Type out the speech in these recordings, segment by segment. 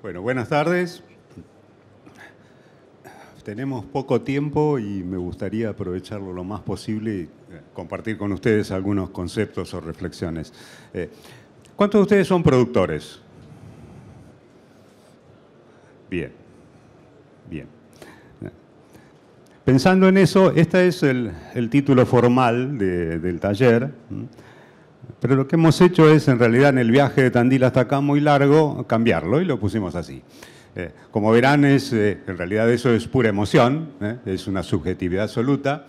Bueno, buenas tardes. Tenemos poco tiempo y me gustaría aprovecharlo lo más posible y compartir con ustedes algunos conceptos o reflexiones. ¿Cuántos de ustedes son productores? Bien, bien. Pensando en eso, este es el título formal del taller, pero lo que hemos hecho es, en realidad, en el viaje de Tandil hasta acá muy largo, cambiarlo y lo pusimos así. Como verán, en realidad eso es pura emoción, es una subjetividad absoluta,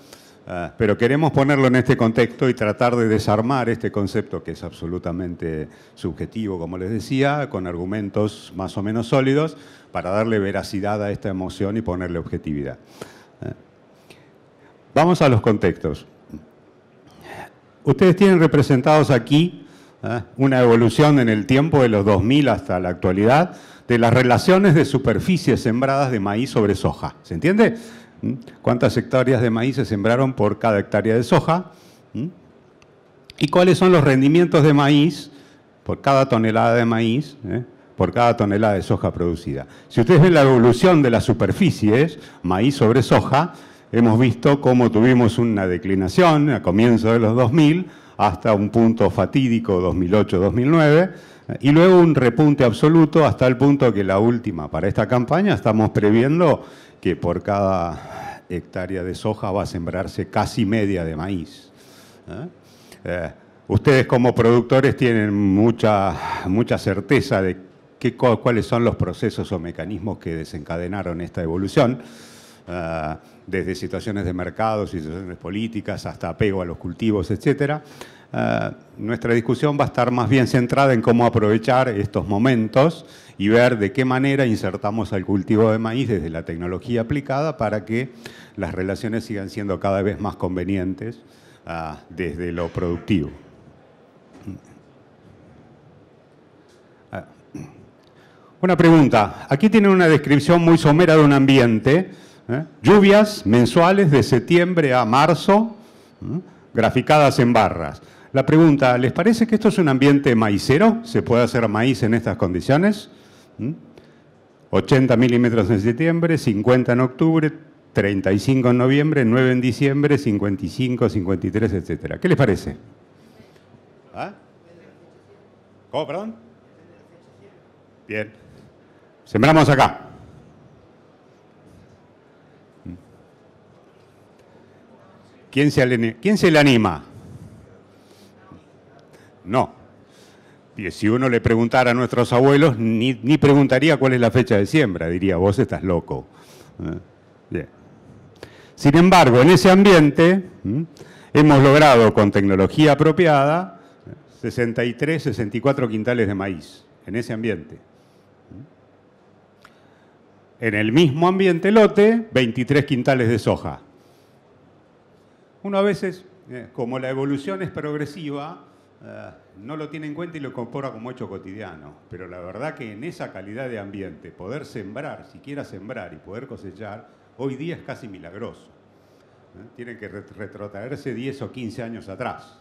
pero queremos ponerlo en este contexto y tratar de desarmar este concepto que es absolutamente subjetivo, como les decía, con argumentos más o menos sólidos para darle veracidad a esta emoción y ponerle objetividad. Vamos a los contextos. Ustedes tienen representados aquí una evolución en el tiempo de los 2000 hasta la actualidad de las relaciones de superficies sembradas de maíz sobre soja. ¿Se entiende? ¿Cuántas hectáreas de maíz se sembraron por cada hectárea de soja? ¿Y cuáles son los rendimientos de maíz por cada tonelada de maíz, por cada tonelada de soja producida? Si ustedes ven la evolución de las superficies, maíz sobre soja, hemos visto cómo tuvimos una declinación a comienzos de los 2000 hasta un punto fatídico 2008-2009 y luego un repunte absoluto hasta el punto que la última, para esta campaña, estamos previendo que por cada hectárea de soja va a sembrarse casi media de maíz. Ustedes como productores tienen mucha certeza de cuáles son los procesos o mecanismos que desencadenaron esta evolución. Desde situaciones de mercado, situaciones políticas, hasta apego a los cultivos, etc. Nuestra discusión va a estar más bien centrada en cómo aprovechar estos momentos y ver de qué manera insertamos al cultivo de maíz desde la tecnología aplicada para que las relaciones sigan siendo cada vez más convenientes desde lo productivo. Una pregunta. Aquí tienen una descripción muy somera de un ambiente. Lluvias mensuales de septiembre a marzo, graficadas en barras. La pregunta, ¿les parece que esto es un ambiente maicero? ¿Se puede hacer maíz en estas condiciones? 80 milímetros en septiembre, 50 en octubre, 35 en noviembre, 9 en diciembre, 55, 53, etc. ¿Qué les parece? ¿Cómo, perdón? Bien. Sembramos acá. ¿Quién se le anima? No. Y si uno le preguntara a nuestros abuelos, ni preguntaría cuál es la fecha de siembra, diría, vos estás loco. Bien. Sin embargo, en ese ambiente hemos logrado con tecnología apropiada 63, 64 quintales de maíz, en ese ambiente. En el mismo ambiente lote, 23 quintales de soja. Uno a veces, como la evolución es progresiva, no lo tiene en cuenta y lo incorpora como hecho cotidiano. Pero la verdad que en esa calidad de ambiente, poder sembrar, siquiera sembrar y poder cosechar, hoy día es casi milagroso. Tienen que retrotraerse 10 o 15 años atrás.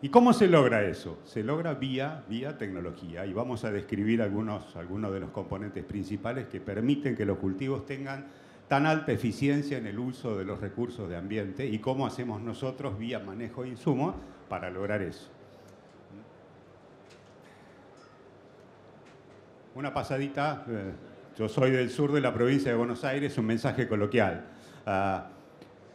¿Y cómo se logra eso? Se logra vía tecnología. Y vamos a describir algunos de los componentes principales que permiten que los cultivos tengan tan alta eficiencia en el uso de los recursos de ambiente y cómo hacemos nosotros vía manejo de insumos para lograr eso. Una pasadita, yo soy del sur de la provincia de Buenos Aires, un mensaje coloquial.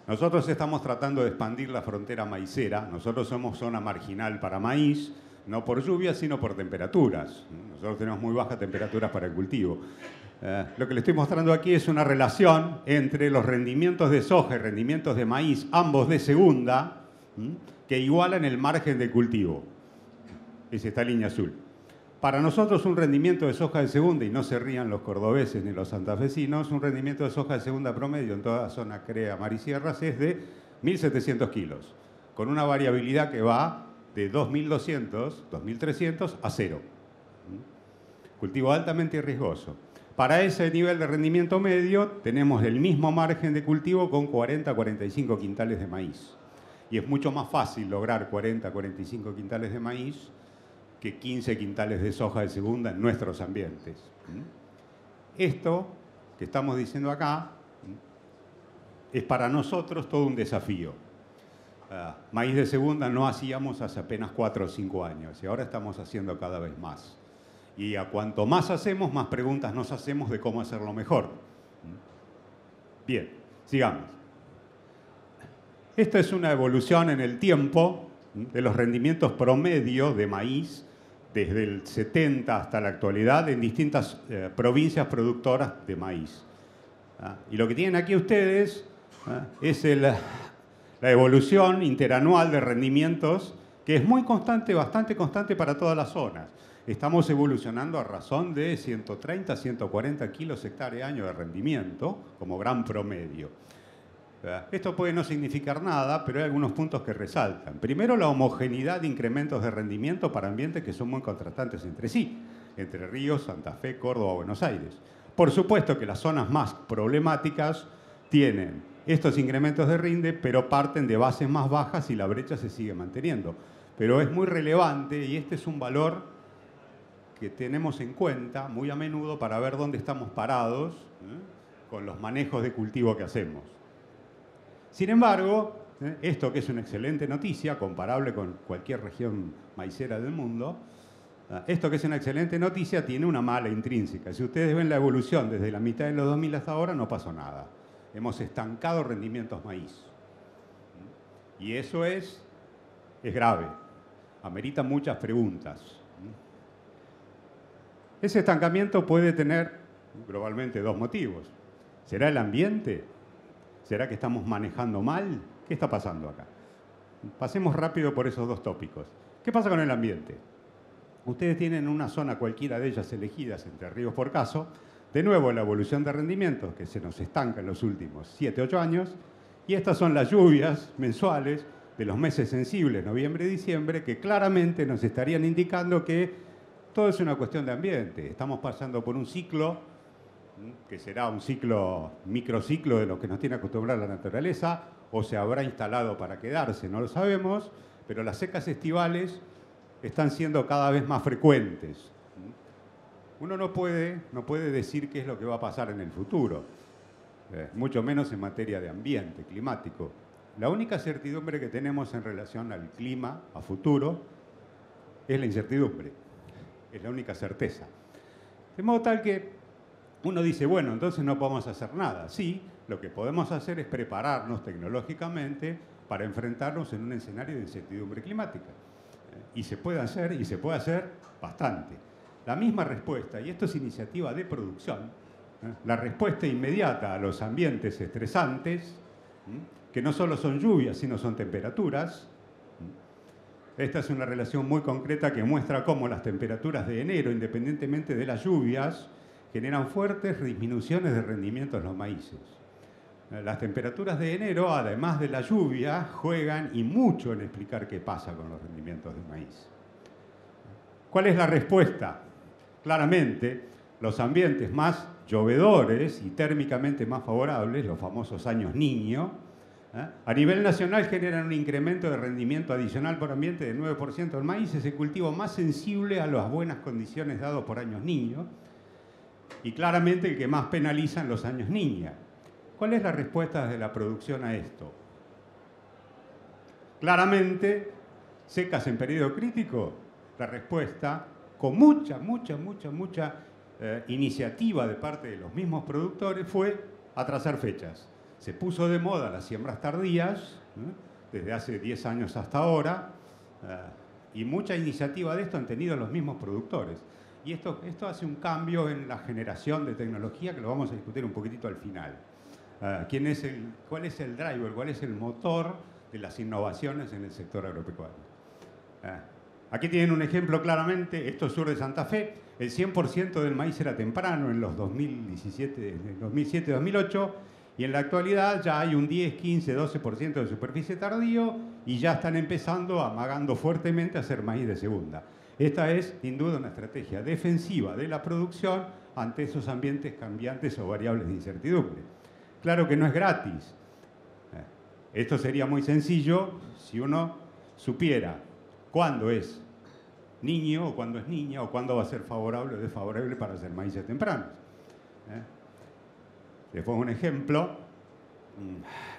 Nosotros estamos tratando de expandir la frontera maicera, nosotros somos zona marginal para maíz, no por lluvia, sino por temperaturas. Nosotros tenemos muy bajas temperaturas para el cultivo. Lo que le estoy mostrando aquí es una relación entre los rendimientos de soja y rendimientos de maíz, ambos de segunda, que igualan el margen de cultivo. Es esta línea azul. Para nosotros un rendimiento de soja de segunda, y no se rían los cordobeses ni los santafesinos, un rendimiento de soja de segunda promedio en toda la zona CREA, Mar y Sierras es de 1.700 kilos, con una variabilidad que va de 2.200, 2.300 a 0. Cultivo altamente riesgoso. Para ese nivel de rendimiento medio tenemos el mismo margen de cultivo con 40-45 quintales de maíz. Y es mucho más fácil lograr 40-45 quintales de maíz que 15 quintales de soja de segunda en nuestros ambientes. Esto que estamos diciendo acá es para nosotros todo un desafío. Maíz de segunda no hacíamos hace apenas 4 o 5 años y ahora estamos haciendo cada vez más. Y a cuanto más hacemos, más preguntas nos hacemos de cómo hacerlo mejor. Bien, sigamos. Esta es una evolución en el tiempo de los rendimientos promedio de maíz desde el 70 hasta la actualidad en distintas provincias productoras de maíz. Y lo que tienen aquí ustedes es la evolución interanual de rendimientos, que es muy constante, bastante constante para todas las zonas. Estamos evolucionando a razón de 130, 140 kilos hectárea año de rendimiento, como gran promedio. Esto puede no significar nada, pero hay algunos puntos que resaltan. Primero, la homogeneidad de incrementos de rendimiento para ambientes que son muy contrastantes entre sí, Entre Ríos, Santa Fe, Córdoba, Buenos Aires. Por supuesto que las zonas más problemáticas tienen estos incrementos de rinde, pero parten de bases más bajas y la brecha se sigue manteniendo. Pero es muy relevante y este es un valor que tenemos en cuenta muy a menudo para ver dónde estamos parados con los manejos de cultivo que hacemos. Sin embargo, esto que es una excelente noticia, comparable con cualquier región maicera del mundo, esto que es una excelente noticia tiene una mala intrínseca. Si ustedes ven la evolución desde la mitad de los 2000 hasta ahora, no pasó nada. Hemos estancado rendimientos maíz. Y eso es grave. Amerita muchas preguntas. Ese estancamiento puede tener globalmente 2 motivos. ¿Será el ambiente? ¿Será que estamos manejando mal? ¿Qué está pasando acá? Pasemos rápido por esos 2 tópicos. ¿Qué pasa con el ambiente? Ustedes tienen una zona, cualquiera de ellas elegidas, Entre Ríos por caso, de nuevo la evolución de rendimientos que se nos estanca en los últimos 7, 8 años, y estas son las lluvias mensuales de los meses sensibles, noviembre y diciembre, que claramente nos estarían indicando que todo es una cuestión de ambiente. Estamos pasando por un ciclo, que será un microciclo de lo que nos tiene acostumbrada la naturaleza, o se habrá instalado para quedarse, no lo sabemos, pero las secas estivales están siendo cada vez más frecuentes. Uno no puede decir qué es lo que va a pasar en el futuro, mucho menos en materia de ambiente climático. La única certidumbre que tenemos en relación al clima a futuro es la incertidumbre, es la única certeza. De modo tal que uno dice, bueno, entonces no podemos hacer nada. Sí, lo que podemos hacer es prepararnos tecnológicamente para enfrentarnos en un escenario de incertidumbre climática. Y se puede hacer bastante. La misma respuesta, y esto es iniciativa de producción, la respuesta inmediata a los ambientes estresantes, que no solo son lluvias, sino son temperaturas. Esta es una relación muy concreta que muestra cómo las temperaturas de enero, independientemente de las lluvias, generan fuertes disminuciones de rendimiento en los maíces. Las temperaturas de enero, además de la lluvia, juegan y mucho en explicar qué pasa con los rendimientos del maíz. ¿Cuál es la respuesta? Claramente, los ambientes más llovedores y térmicamente más favorables, los famosos años Niño, a nivel nacional generan un incremento de rendimiento adicional por ambiente de 9%. El maíz es el cultivo más sensible a las buenas condiciones dados por años Niño y claramente el que más penaliza en los años Niña. ¿Cuál es la respuesta de la producción a esto? Claramente, secas en periodo crítico, la respuesta, con mucha iniciativa de parte de los mismos productores, fue atrasar fechas. Se puso de moda las siembras tardías, desde hace 10 años hasta ahora, y mucha iniciativa de esto han tenido los mismos productores. Y esto hace un cambio en la generación de tecnología que lo vamos a discutir un poquitito al final. ¿Cuál es el driver, cuál es el motor de las innovaciones en el sector agropecuario? Aquí tienen un ejemplo claramente, esto es sur de Santa Fe, el 100% del maíz era temprano en los 2007-2008, y en la actualidad ya hay un 10, 15, 12% de superficie tardío y ya están empezando, amagando fuertemente, a hacer maíz de segunda. Esta es, sin duda, una estrategia defensiva de la producción ante esos ambientes cambiantes o variables de incertidumbre. Claro que no es gratis. Esto sería muy sencillo si uno supiera cuándo es niño o cuándo es niña o cuándo va a ser favorable o desfavorable para hacer maíces tempranos. Les pongo un ejemplo.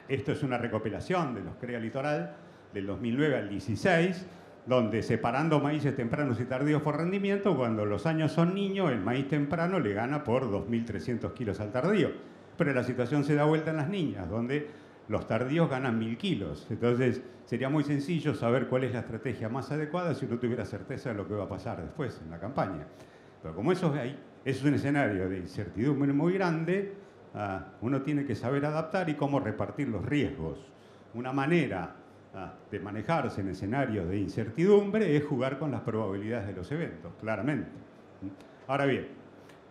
Esto es una recopilación de los CREA Litoral del 2009 al 16, donde separando maíces tempranos y tardíos por rendimiento, cuando los años son niños, el maíz temprano le gana por 2.300 kilos al tardío. Pero la situación se da vuelta en las niñas, donde los tardíos ganan 1.000 kilos. Entonces, sería muy sencillo saber cuál es la estrategia más adecuada si uno tuviera certeza de lo que va a pasar después en la campaña. Pero como eso es un escenario de incertidumbre muy grande, uno tiene que saber adaptar y cómo repartir los riesgos. Una manera de manejarse en escenarios de incertidumbre es jugar con las probabilidades de los eventos, claramente. Ahora bien,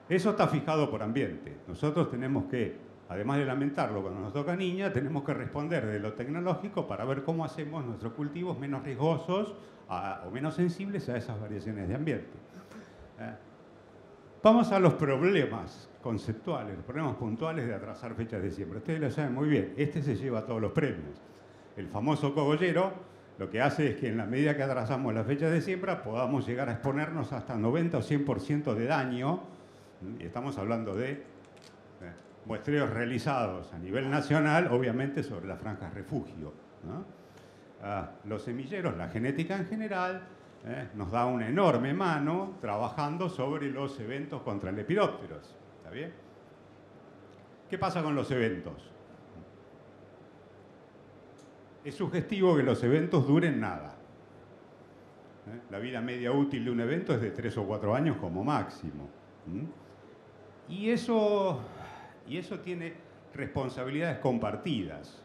eso está fijado por ambiente. Nosotros tenemos que, además de lamentarlo cuando nos toca niña, tenemos que responder de lo tecnológico para ver cómo hacemos nuestros cultivos menos riesgosos o menos sensibles a esas variaciones de ambiente. Vamos a los problemas conceptuales, los problemas puntuales de atrasar fechas de siembra. Ustedes lo saben muy bien, este se lleva todos los premios. El famoso cogollero lo que hace es que en la medida que atrasamos las fechas de siembra podamos llegar a exponernos hasta 90 o 100% de daño, y estamos hablando de muestreos realizados a nivel nacional, obviamente sobre las franjas refugio, ¿no? Los semilleros, la genética en general, nos da una enorme mano trabajando sobre los eventos contra el lepidópteros. ¿Está bien? ¿Qué pasa con los eventos? Es sugestivo que los eventos duren nada. La vida media útil de un evento es de 3 o 4 años como máximo. Y eso tiene responsabilidades compartidas.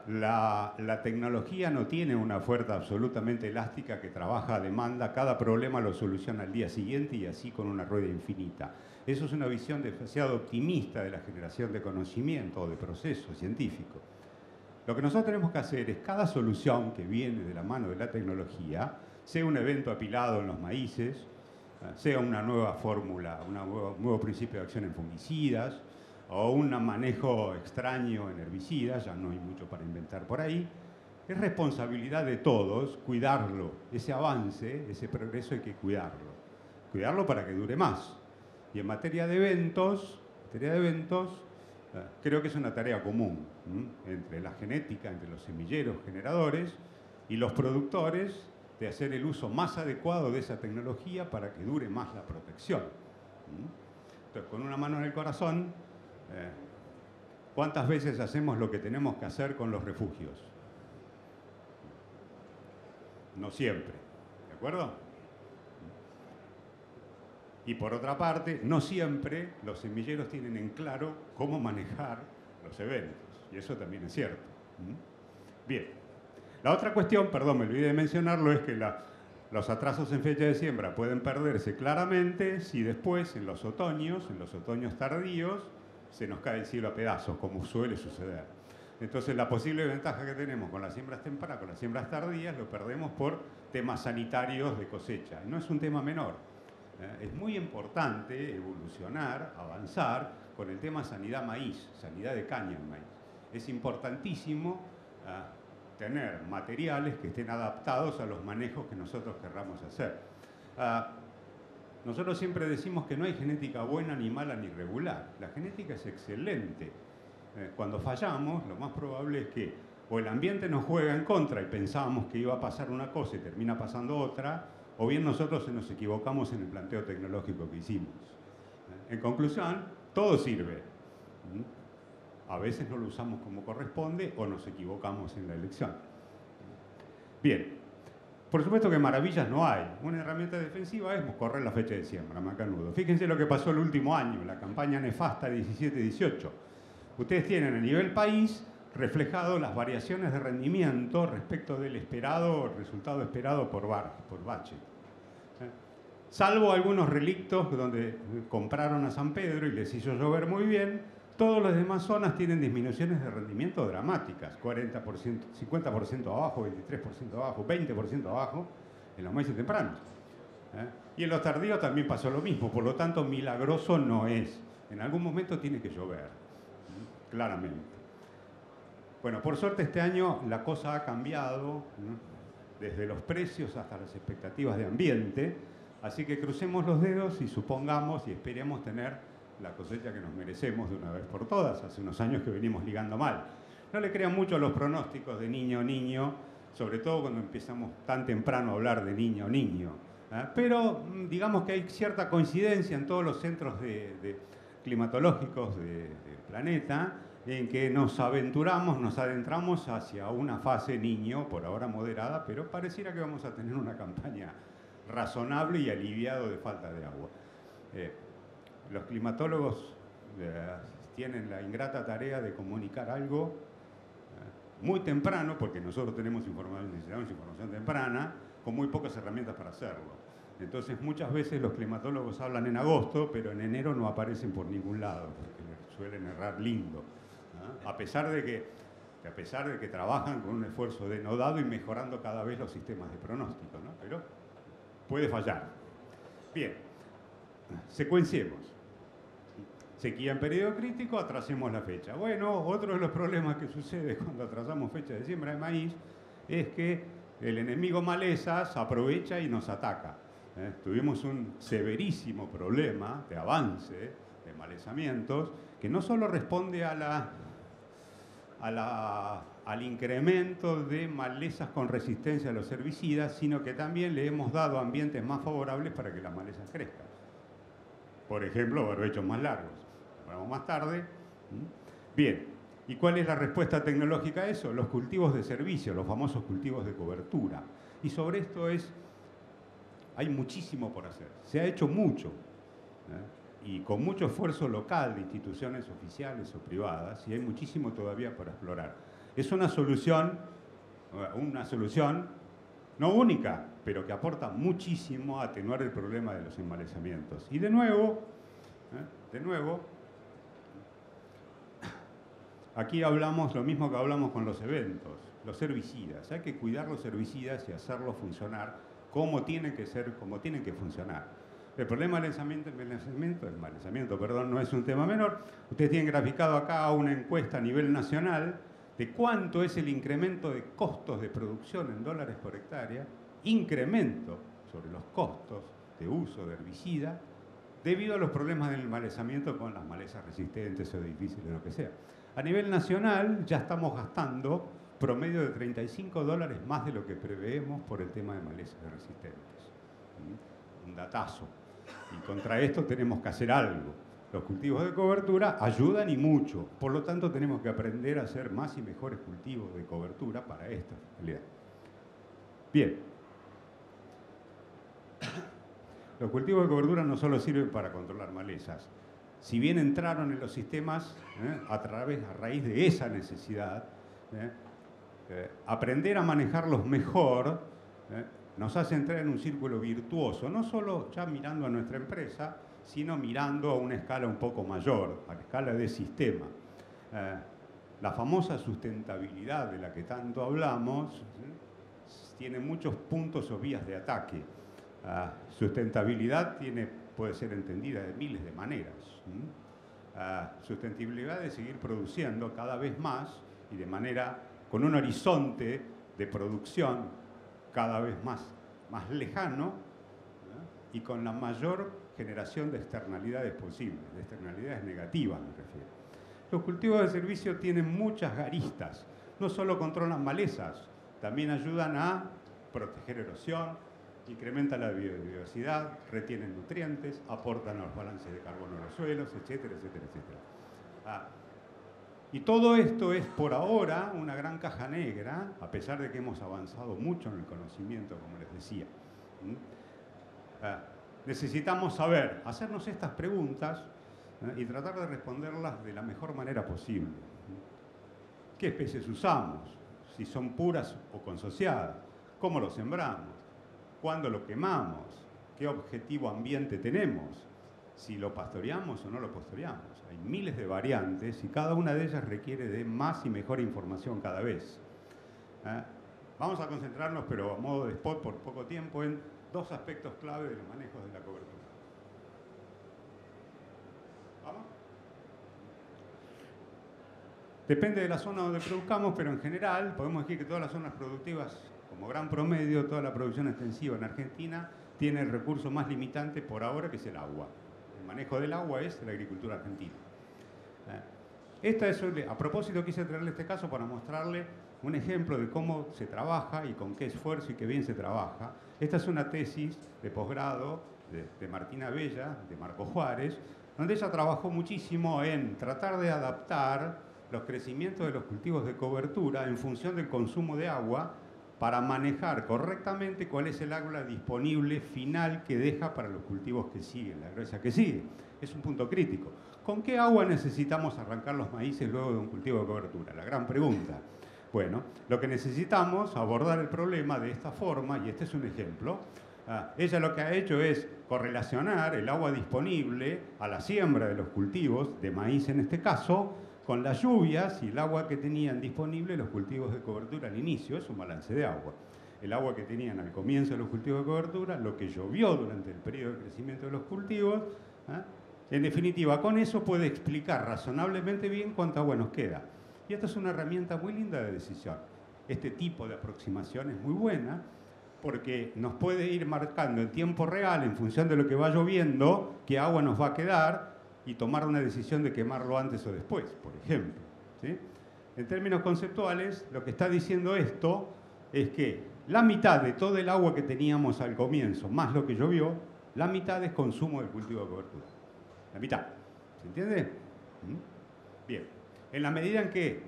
La tecnología no tiene una oferta absolutamente elástica que trabaja a demanda, cada problema lo soluciona al día siguiente y así con una rueda infinita. Eso es una visión demasiado optimista de la generación de conocimiento o de proceso científico. Lo que nosotros tenemos que hacer es cada solución que viene de la mano de la tecnología, sea un evento apilado en los maíces, sea una nueva fórmula, un nuevo principio de acción en fungicidas, o un manejo extraño en herbicidas, ya no hay mucho para inventar por ahí, es responsabilidad de todos cuidarlo. Ese avance, ese progreso hay que cuidarlo. Cuidarlo para que dure más. Y en materia de eventos, creo que es una tarea común entre la genética, entre los semilleros generadores y los productores de hacer el uso más adecuado de esa tecnología para que dure más la protección. Entonces, con una mano en el corazón, ¿cuántas veces hacemos lo que tenemos que hacer con los refugios? No siempre, ¿de acuerdo? Y por otra parte, no siempre los semilleros tienen en claro cómo manejar los eventos, y eso también es cierto. Bien, la otra cuestión, perdón, me olvidé de mencionarlo, es que los atrasos en fecha de siembra pueden perderse claramente si después, en los otoños tardíos, se nos cae el cielo a pedazos, como suele suceder. Entonces, la posible ventaja que tenemos con las siembras tempranas, con las siembras tardías, lo perdemos por temas sanitarios de cosecha. No es un tema menor. Es muy importante evolucionar, avanzar con el tema sanidad maíz, sanidad de caña en maíz. Es importantísimo tener materiales que estén adaptados a los manejos que nosotros querramos hacer. Nosotros siempre decimos que no hay genética buena, ni mala, ni regular. La genética es excelente. Cuando fallamos, lo más probable es que o el ambiente nos juega en contra y pensábamos que iba a pasar una cosa y termina pasando otra, o bien nosotros nos equivocamos en el planteo tecnológico que hicimos. En conclusión, todo sirve. A veces no lo usamos como corresponde o nos equivocamos en la elección. Bien. Por supuesto que maravillas no hay. Una herramienta defensiva es correr la fecha de siembra, macanudo. Fíjense lo que pasó el último año, la campaña nefasta 17-18. Ustedes tienen a nivel país reflejado las variaciones de rendimiento respecto del resultado esperado por Bache. Salvo algunos relictos donde compraron a San Pedro y les hizo llover muy bien, todas las demás zonas tienen disminuciones de rendimiento dramáticas, 40%, 50% abajo, 23% abajo, 20% abajo en los meses tempranos. Y en los tardíos también pasó lo mismo, por lo tanto milagroso no es. En algún momento tiene que llover, claramente. Bueno, por suerte este año la cosa ha cambiado. desde los precios hasta las expectativas de ambiente. Así que crucemos los dedos y supongamos y esperemos tener la cosecha que nos merecemos de una vez por todas. Hace unos años que venimos ligando mal. No le crean mucho a los pronósticos de niño, sobre todo cuando empezamos tan temprano a hablar de niño. Pero digamos que hay cierta coincidencia en todos los centros climatológicos del planeta en que nos adentramos hacia una fase niño, por ahora moderada, pero pareciera que vamos a tener una campaña razonable y aliviado de falta de agua. Los climatólogos tienen la ingrata tarea de comunicar algo muy temprano, porque nosotros necesitamos información temprana, con muy pocas herramientas para hacerlo. Entonces muchas veces los climatólogos hablan en agosto, pero en enero no aparecen por ningún lado, porque suelen errar lindo. A pesar de que trabajan con un esfuerzo denodado y mejorando cada vez los sistemas de pronóstico, ¿no? Pero puede fallar. Bien, secuenciemos. Sequía en periodo crítico, atrasemos la fecha. Bueno, otro de los problemas que sucede cuando atrasamos fecha de siembra de maíz es que el enemigo malezas aprovecha y nos ataca. Tuvimos un severísimo problema de avance de malezamientos que no solo responde al incremento de malezas con resistencia a los herbicidas, sino que también le hemos dado ambientes más favorables para que las malezas crezcan. Por ejemplo, barbechos más largos. Hablamos más tarde. Bien, ¿y cuál es la respuesta tecnológica a eso? Los cultivos de servicio, los famosos cultivos de cobertura. Y sobre esto hay muchísimo por hacer. Se ha hecho mucho. Y con mucho esfuerzo local de instituciones oficiales o privadas, y hay muchísimo todavía por explorar. Es una solución no única, pero que aporta muchísimo a atenuar el problema de los embalezamientos. Y de nuevo, aquí hablamos lo mismo que hablamos con los eventos, los herbicidas. Hay que cuidar los herbicidas y hacerlos funcionar como tienen que funcionar. El problema del malezamiento, no es un tema menor. Ustedes tienen graficado acá una encuesta a nivel nacional de cuánto es el incremento de costos de producción en dólares por hectárea, incremento sobre los costos de uso de herbicida, debido a los problemas del malezamiento con las malezas resistentes o difíciles, lo que sea. A nivel nacional ya estamos gastando promedio de $35 más de lo que preveemos por el tema de malezas resistentes. Un datazo. Y contra esto tenemos que hacer algo. Los cultivos de cobertura ayudan y mucho. Por lo tanto, tenemos que aprender a hacer más y mejores cultivos de cobertura para esta realidad. Bien. Los cultivos de cobertura no solo sirven para controlar malezas. Si bien entraron en los sistemas a raíz de esa necesidad, aprender a manejarlos mejor nos hace entrar en un círculo virtuoso, no solo ya mirando a nuestra empresa, sino mirando a una escala un poco mayor, a la escala de sistema. La famosa sustentabilidad de la que tanto hablamos tiene muchos puntos o vías de ataque. Sustentabilidad puede ser entendida de miles de maneras. Sustentabilidad de seguir produciendo cada vez más y con un horizonte de producción cada vez más lejano y con la mayor generación de externalidades posibles, de externalidades negativas me refiero. Los cultivos de servicio tienen muchas aristas, no solo controlan malezas, también ayudan a proteger erosión, incrementan la biodiversidad, retienen nutrientes, aportan a los balances de carbono en los suelos, etcétera, etcétera, etcétera. Y todo esto es por ahora una gran caja negra, a pesar de que hemos avanzado mucho en el conocimiento, como les decía. Necesitamos hacernos estas preguntas y tratar de responderlas de la mejor manera posible. ¿Qué especies usamos? Si son puras o consociadas. ¿Cómo lo sembramos? ¿Cuándo lo quemamos? ¿Qué objetivo ambiente tenemos? Si lo pastoreamos o no lo pastoreamos. Hay miles de variantes y cada una de ellas requiere de más y mejor información cada vez. Vamos a concentrarnos, pero a modo de spot por poco tiempo, en dos aspectos clave de los manejos de la cobertura. ¿Vamos? Depende de la zona donde produzcamos, pero en general podemos decir que todas las zonas productivas como gran promedio, toda la producción extensiva en Argentina tiene el recurso más limitante por ahora, que es el agua. El manejo del agua es la agricultura argentina. A propósito, quise traerle este caso para mostrarle un ejemplo de cómo se trabaja y con qué esfuerzo y qué bien se trabaja. Esta es una tesis de posgrado de Martina Bella, de Marco Juárez, donde ella trabajó muchísimo en tratar de adaptar los crecimientos de los cultivos de cobertura en función del consumo de agua para manejar correctamente cuál es el agua disponible final que deja para los cultivos que siguen, la gruesa que sigue. Es un punto crítico. ¿Con qué agua necesitamos arrancar los maíces luego de un cultivo de cobertura? La gran pregunta. Bueno, lo que necesitamos abordar el problema de esta forma, y este es un ejemplo. Ella lo que ha hecho es correlacionar el agua disponible a la siembra de los cultivos, de maíz en este caso, con las lluvias y el agua que tenían disponible los cultivos de cobertura al inicio. Es un balance de agua. El agua que tenían al comienzo de los cultivos de cobertura, lo que llovió durante el periodo de crecimiento de los cultivos. En definitiva, con eso puede explicar razonablemente bien cuánta agua nos queda. Y esta es una herramienta muy linda de decisión. Este tipo de aproximación es muy buena porque nos puede ir marcando en tiempo real, en función de lo que va lloviendo, qué agua nos va a quedar y tomar una decisión de quemarlo antes o después, por ejemplo. ¿Sí? En términos conceptuales, lo que está diciendo esto es que la mitad de todo el agua que teníamos al comienzo, más lo que llovió, la mitad es consumo del cultivo de cobertura. La mitad. ¿Se entiende? Bien. En la medida en que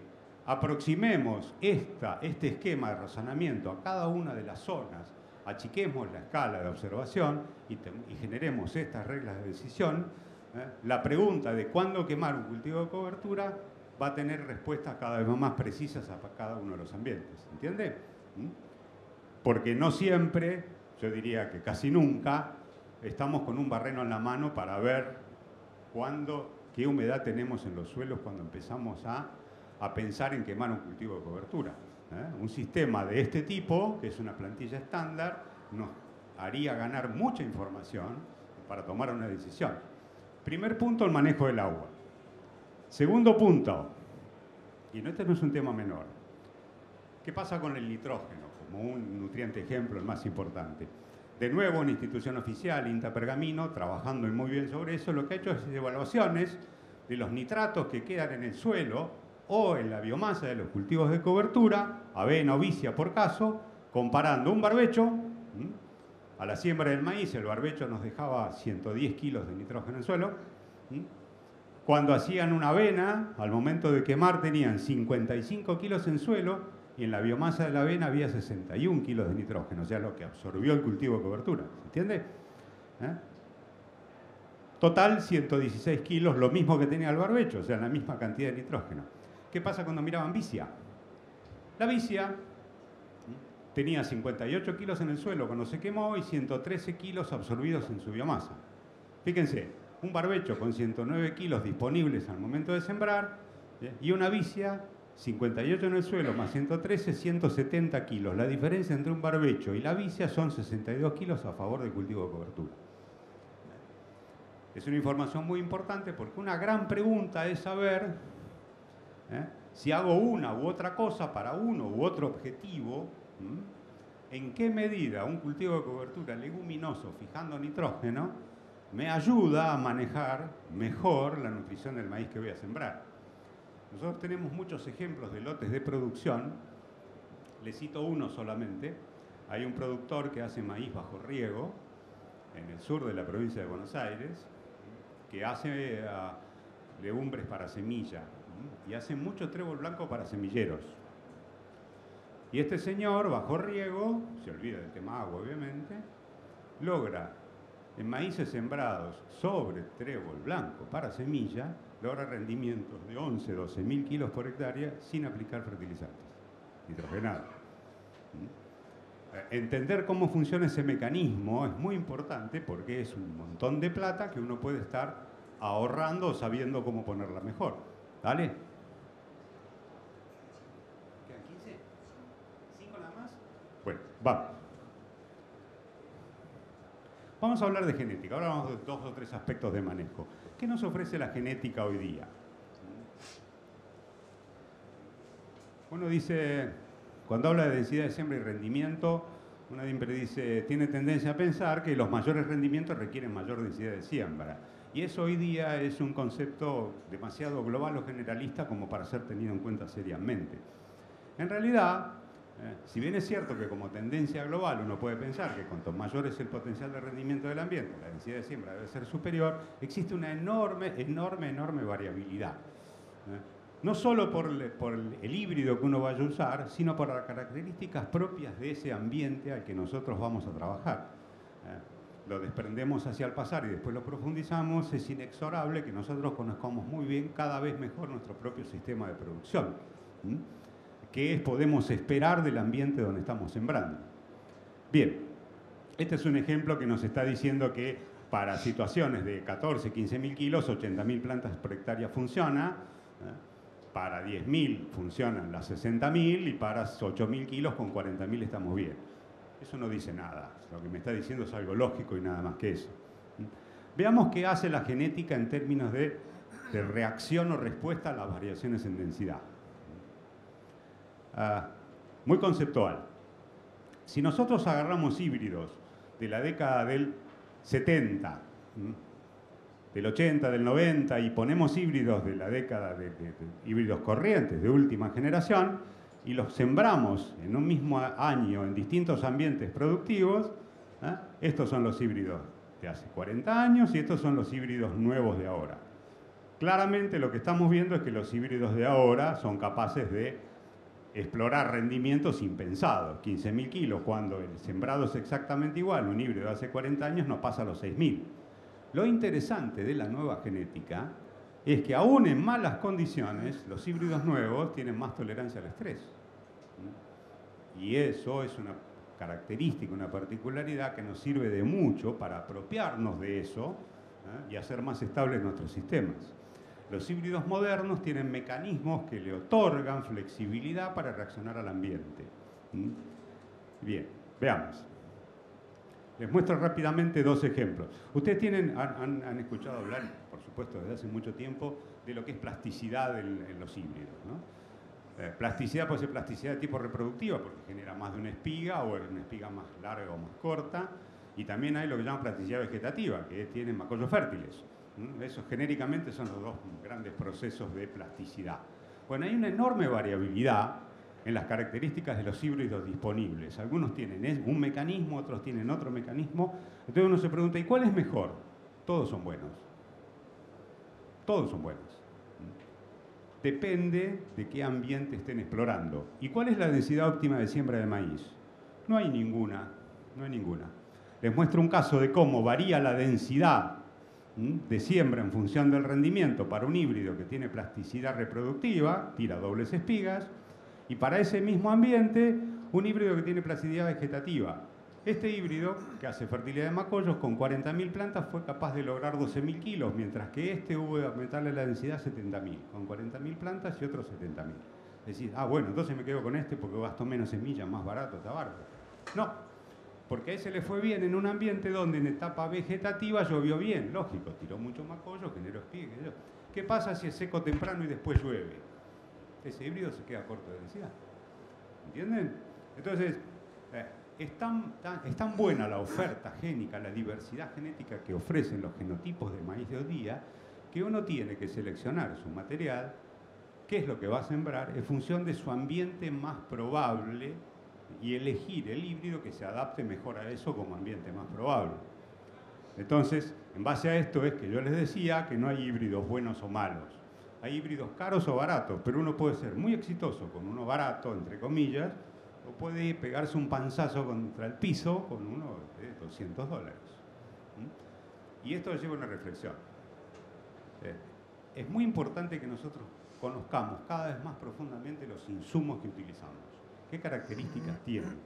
aproximemos este esquema de razonamiento a cada una de las zonas, achiquemos la escala de observación y generemos estas reglas de decisión, la pregunta de cuándo quemar un cultivo de cobertura va a tener respuestas cada vez más precisas a cada uno de los ambientes. ¿Entiende? Porque no siempre, yo diría que casi nunca, estamos con un barreno en la mano para ver qué humedad tenemos en los suelos cuando empezamos a pensar en quemar un cultivo de cobertura. Un sistema de este tipo, que es una plantilla estándar, nos haría ganar mucha información para tomar una decisión. Primer punto, el manejo del agua. Segundo punto, y este no es un tema menor, ¿qué pasa con el nitrógeno? Como un nutriente ejemplo, el más importante. De nuevo, una institución oficial, INTA Pergamino, trabajando muy bien sobre eso, lo que ha hecho es evaluaciones de los nitratos que quedan en el suelo o en la biomasa de los cultivos de cobertura, avena o vicia por caso, comparando un barbecho. A la siembra del maíz, el barbecho nos dejaba 110 kilos de nitrógeno en el suelo. Cuando hacían una avena, al momento de quemar tenían 55 kilos en suelo, y en la biomasa de la avena había 61 kilos de nitrógeno, o sea, lo que absorbió el cultivo de cobertura. ¿Se entiende? Total, 116 kilos, lo mismo que tenía el barbecho, o sea, la misma cantidad de nitrógeno. ¿Qué pasa cuando miraban vicia? La vicia tenía 58 kilos en el suelo cuando se quemó y 113 kilos absorbidos en su biomasa. Fíjense, un barbecho con 109 kilos disponibles al momento de sembrar, y una vicia 58 en el suelo más 113, 170 kilos. La diferencia entre un barbecho y la vicia son 62 kilos a favor del cultivo de cobertura. Es una información muy importante porque una gran pregunta es saber si hago una u otra cosa para uno u otro objetivo, en qué medida un cultivo de cobertura leguminoso fijando nitrógeno me ayuda a manejar mejor la nutrición del maíz que voy a sembrar. Nosotros tenemos muchos ejemplos de lotes de producción. Les cito uno solamente. Hay un productor que hace maíz bajo riego en el sur de la provincia de Buenos Aires, que hace legumbres para semilla y hace mucho trébol blanco para semilleros. Y este señor, bajo riego, se olvida del tema agua obviamente, logra en maíces sembrados sobre trébol blanco para semilla, logra rendimientos de 11, 12 mil kilos por hectárea sin aplicar fertilizantes nitrogenados. Entender cómo funciona ese mecanismo es muy importante porque es un montón de plata que uno puede estar ahorrando sabiendo cómo ponerla mejor. ¿Dale? ¿Quedan 15? ¿5 nada más? Bueno, vamos. Vamos a hablar de genética. Ahora vamos a ver 2 o 3 aspectos de manejo. ¿Qué nos ofrece la genética hoy día? Uno dice, Cuando habla de densidad de siembra y rendimiento, uno siempre dice, tiene tendencia a pensar que los mayores rendimientos requieren mayor densidad de siembra. Y eso hoy día es un concepto demasiado global o generalista como para ser tenido en cuenta seriamente. En realidad, si bien es cierto que como tendencia global uno puede pensar que cuanto mayor es el potencial de rendimiento del ambiente, la densidad de siembra debe ser superior, existe una enorme variabilidad. No solo por el híbrido que uno vaya a usar, sino por las características propias de ese ambiente al que nosotros vamos a trabajar. Lo desprendemos hacia el pasar y después lo profundizamos, es inexorable que nosotros conozcamos muy bien, cada vez mejor, nuestro propio sistema de producción. ¿Qué podemos esperar del ambiente donde estamos sembrando? Bien, este es un ejemplo que nos está diciendo que para situaciones de 14, 15.000 kilos, 80.000 plantas por hectárea funciona. Para 10.000 funcionan las 60.000 y para 8.000 kilos con 40.000 estamos bien. Eso no dice nada. Lo que me está diciendo es algo lógico y nada más que eso. Veamos qué hace la genética en términos de reacción o respuesta a las variaciones en densidad. Muy conceptual. Si nosotros agarramos híbridos de la década del 70, del 80, del 90 y ponemos híbridos de la década de híbridos corrientes de última generación y los sembramos en un mismo año en distintos ambientes productivos, estos son los híbridos de hace 40 años y estos son los híbridos nuevos de ahora. Claramente lo que estamos viendo es que los híbridos de ahora son capaces de explorar rendimientos impensados, 15.000 kilos, cuando el sembrado es exactamente igual, un híbrido de hace 40 años no pasa a los 6.000. Lo interesante de la nueva genética es que aún en malas condiciones, los híbridos nuevos tienen más tolerancia al estrés. Y eso es una característica, una particularidad que nos sirve de mucho para apropiarnos de eso y hacer más estables nuestros sistemas. Los híbridos modernos tienen mecanismos que le otorgan flexibilidad para reaccionar al ambiente. Bien, veamos. Les muestro rápidamente dos ejemplos. Ustedes han escuchado hablar, por supuesto, desde hace mucho tiempo, de lo que es plasticidad en los híbridos, ¿no? Plasticidad puede ser plasticidad de tipo reproductiva, porque genera más de una espiga, o una espiga más larga o más corta. Y también hay lo que llaman plasticidad vegetativa, que tiene macollos fértiles. Esos genéricamente son los dos grandes procesos de plasticidad. Bueno, hay una enorme variabilidad en las características de los híbridos disponibles. Algunos tienen un mecanismo, otros tienen otro mecanismo. Entonces uno se pregunta, ¿y cuál es mejor? Todos son buenos. Todos son buenos. Depende de qué ambiente estén explorando. ¿Y cuál es la densidad óptima de siembra de maíz? No hay ninguna, no hay ninguna. Les muestro un caso de cómo varía la densidad de siembra en función del rendimiento para un híbrido que tiene plasticidad reproductiva, tira dobles espigas, y para ese mismo ambiente, un híbrido que tiene plasticidad vegetativa. Este híbrido, que hace fertilidad de macollos, con 40.000 plantas fue capaz de lograr 12.000 kilos, mientras que este hubo de aumentarle la densidad a 70.000, con 40.000 plantas y otros 70.000. Es decir, bueno, entonces me quedo con este porque gasto menos semillas, más barato, está barato. No, porque a ese le fue bien en un ambiente donde en etapa vegetativa llovió bien, lógico, tiró mucho macollo, generó espigas. ¿Qué pasa si es seco temprano y después llueve? Ese híbrido se queda corto de densidad. ¿Entienden? Entonces, es tan buena la oferta génica, la diversidad genética que ofrecen los genotipos de maíz de hoy día, que uno tiene que seleccionar su material, qué es lo que va a sembrar, en función de su ambiente más probable y elegir el híbrido que se adapte mejor a eso como ambiente más probable. Entonces, en base a esto es que yo les decía que no hay híbridos buenos o malos. Hay híbridos caros o baratos, pero uno puede ser muy exitoso con uno barato, entre comillas, o puede pegarse un panzazo contra el piso con uno de $200. Y esto lleva a una reflexión. Es muy importante que nosotros conozcamos cada vez más profundamente los insumos que utilizamos. ¿Qué características tienen?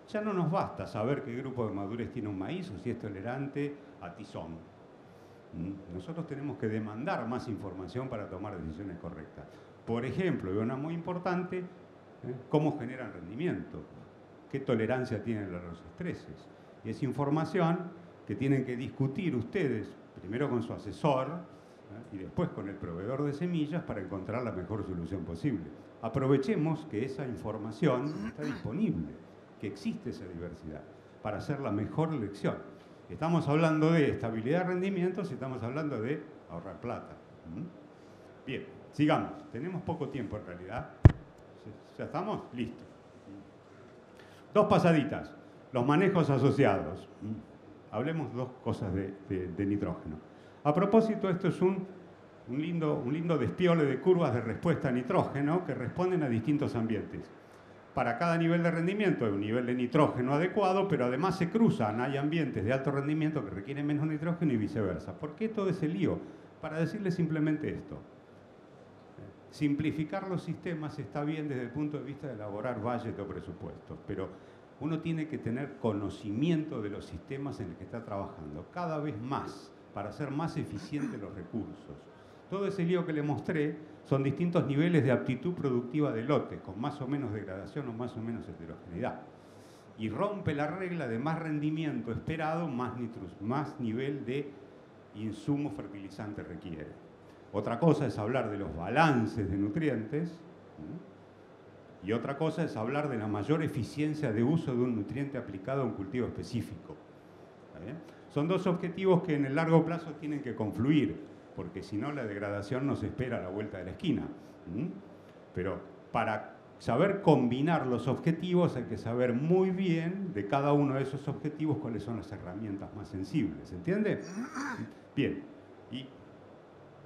Ya no nos basta saber qué grupo de madurez tiene un maíz o si es tolerante a tizón. Nosotros tenemos que demandar más información para tomar decisiones correctas. Por ejemplo, y una muy importante, cómo generan rendimiento, qué tolerancia tienen a los estreses. Y es información que tienen que discutir ustedes, primero con su asesor, y después con el proveedor de semillas para encontrar la mejor solución posible. Aprovechemos que esa información está disponible, que existe esa diversidad, para hacer la mejor elección. Estamos hablando de estabilidad de rendimientos y estamos hablando de ahorrar plata. Bien, sigamos. Tenemos poco tiempo en realidad. ¿Ya estamos? Listo. Dos pasaditas. Los manejos asociados. Hablemos dos cosas de nitrógeno. A propósito, esto es un lindo despiole de curvas de respuesta a nitrógeno que responden a distintos ambientes. Para cada nivel de rendimiento hay un nivel de nitrógeno adecuado, pero además se cruzan. Hay ambientes de alto rendimiento que requieren menos nitrógeno y viceversa. ¿Por qué todo ese lío? Para decirles simplemente esto. Simplificar los sistemas está bien desde el punto de vista de elaborar budget o presupuestos, pero uno tiene que tener conocimiento de los sistemas en los que está trabajando, cada vez más, para hacer más eficientes los recursos. Todo ese lío que le mostré son distintos niveles de aptitud productiva de lotes, con más o menos degradación o más o menos heterogeneidad. Y rompe la regla de más rendimiento esperado, más nivel de insumo fertilizante requiere. Otra cosa es hablar de los balances de nutrientes y otra cosa es hablar de la mayor eficiencia de uso de un nutriente aplicado a un cultivo específico. Son dos objetivos que en el largo plazo tienen que confluir, porque si no la degradación nos espera a la vuelta de la esquina. Pero para saber combinar los objetivos hay que saber muy bien de cada uno de esos objetivos cuáles son las herramientas más sensibles. ¿Entiende? Bien. Y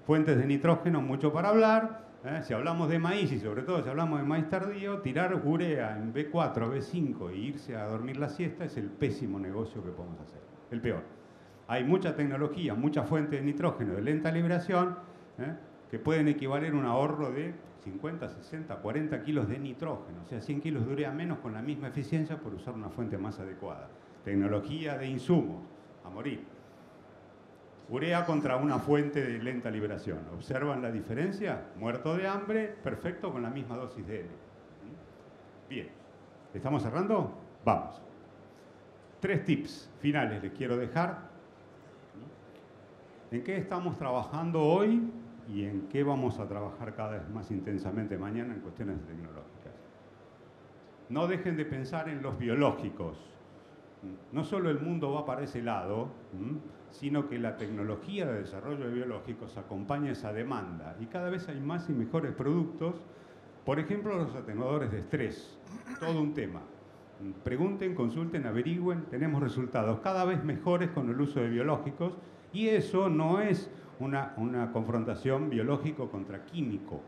fuentes de nitrógeno, mucho para hablar. Si hablamos de maíz y sobre todo si hablamos de maíz tardío, tirar urea en B4, B5 e irse a dormir la siesta es el pésimo negocio que podemos hacer. El peor. Hay mucha tecnología, mucha fuente de nitrógeno de lenta liberación que pueden equivaler a un ahorro de 50, 60, 40 kilos de nitrógeno. O sea, 100 kilos de urea menos con la misma eficiencia por usar una fuente más adecuada. Tecnología de insumos, a morir. Urea contra una fuente de lenta liberación. ¿Observan la diferencia? Muerto de hambre, perfecto, con la misma dosis de L. Bien. ¿Estamos cerrando? Vamos. 3 tips finales les quiero dejar. ¿En qué estamos trabajando hoy y en qué vamos a trabajar cada vez más intensamente mañana en cuestiones tecnológicas? No dejen de pensar en los biológicos. No solo el mundo va para ese lado, sino que la tecnología de desarrollo de biológicos acompaña esa demanda y cada vez hay más y mejores productos. Por ejemplo, los atenuadores de estrés, todo un tema. Pregunten, consulten, averigüen, tenemos resultados cada vez mejores con el uso de biológicos y eso no es una confrontación biológico contra químico,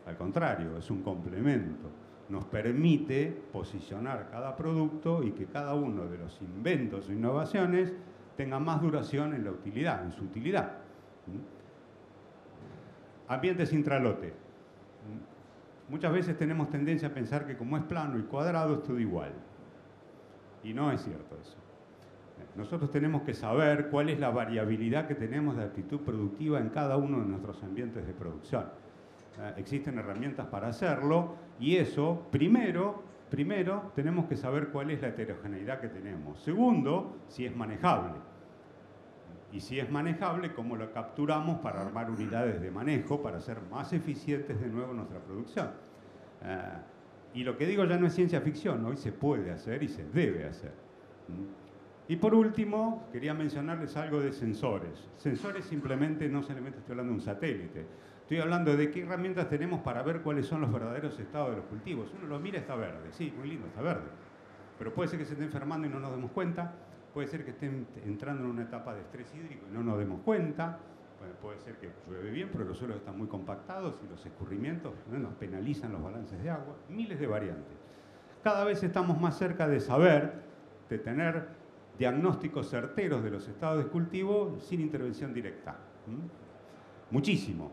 al contrario, es un complemento. Nos permite posicionar cada producto y que cada uno de los inventos o innovaciones tenga más duración en la utilidad, en su utilidad. Ambientes intralote. Muchas veces tenemos tendencia a pensar que como es plano y cuadrado es todo igual. Y no es cierto eso. Nosotros tenemos que saber cuál es la variabilidad que tenemos de actitud productiva en cada uno de nuestros ambientes de producción. Existen herramientas para hacerlo y eso, primero tenemos que saber cuál es la heterogeneidad que tenemos. Segundo, si es manejable. Y si es manejable, cómo lo capturamos para armar unidades de manejo para ser más eficientes de nuevo en nuestra producción. Y lo que digo ya no es ciencia ficción, hoy se puede hacer y se debe hacer. Y por último, quería mencionarles algo de sensores. Sensores simplemente, no solamente estoy hablando de un satélite, estoy hablando de qué herramientas tenemos para ver cuáles son los verdaderos estados de los cultivos. Uno lo mira, está verde, sí, muy lindo, está verde. Pero puede ser que se esté enfermando y no nos demos cuenta, puede ser que estén entrando en una etapa de estrés hídrico y no nos demos cuenta, puede ser que llueve bien, pero los suelos están muy compactados y los escurrimientos nos penalizan los balances de agua, miles de variantes. Cada vez estamos más cerca de saber, de tener diagnósticos certeros de los estados de cultivo sin intervención directa. Muchísimo.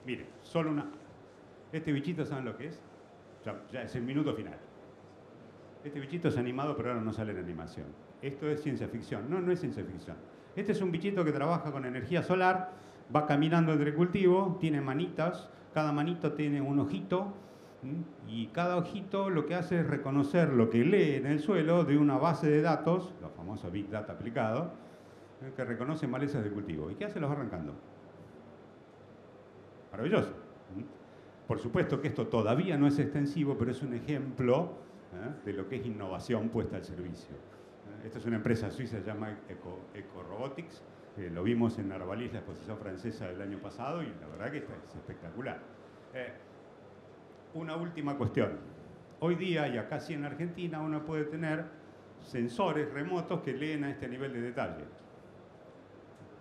Mire, solo una... Este bichito, ¿saben lo que es? Ya es el minuto final. Este bichito es animado, pero ahora no sale en animación. Esto es ciencia ficción. No, no es ciencia ficción. Este es un bichito que trabaja con energía solar, va caminando entre cultivos, tiene manitas, cada manito tiene un ojito, ¿Mm? Y cada ojito lo que hace es reconocer lo que lee en el suelo de una base de datos, la famosa Big Data aplicado, que reconoce malezas de cultivo. ¿Y qué hace? Los va arrancando. Maravilloso. ¿Mm? Por supuesto que esto todavía no es extensivo, pero es un ejemplo de lo que es innovación puesta al servicio. Esta es una empresa suiza, se llama Ecorobotics. Lo vimos en Arvalis, la exposición francesa del año pasado, y la verdad que es espectacular. Una última cuestión. Hoy día, y acá sí en Argentina, uno puede tener sensores remotos que leen a este nivel de detalle.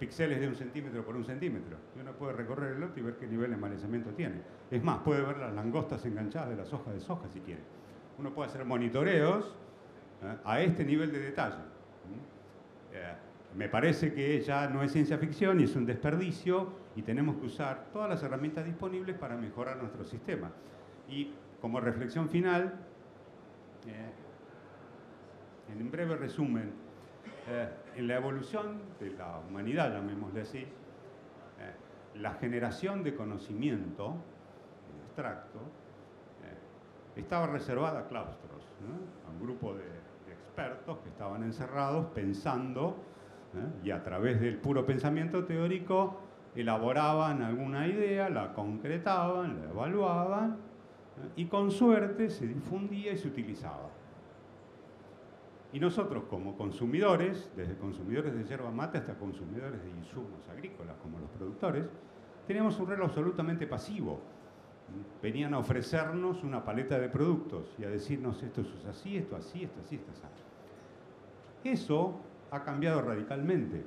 Píxeles de 1 centímetro por 1 centímetro. Y uno puede recorrer el lote y ver qué nivel de malezamiento tiene. Es más, puede ver las langostas enganchadas de las hojas de soja si quiere. Uno puede hacer monitoreos a este nivel de detalle. Me parece que ya no es ciencia ficción y es un desperdicio, y tenemos que usar todas las herramientas disponibles para mejorar nuestro sistema. Y como reflexión final, en breve resumen, en la evolución de la humanidad, llamémosle así, la generación de conocimiento abstracto estaba reservada a claustros, ¿no? A un grupo de expertos que estaban encerrados pensando, y a través del puro pensamiento teórico elaboraban alguna idea, la concretaban, la evaluaban, y con suerte se difundía y se utilizaba. Y nosotros como consumidores, desde consumidores de yerba mate hasta consumidores de insumos agrícolas como los productores, teníamos un rol absolutamente pasivo. Venían a ofrecernos una paleta de productos y a decirnos esto es así, esto así, esto así, esto así. Eso ha cambiado radicalmente.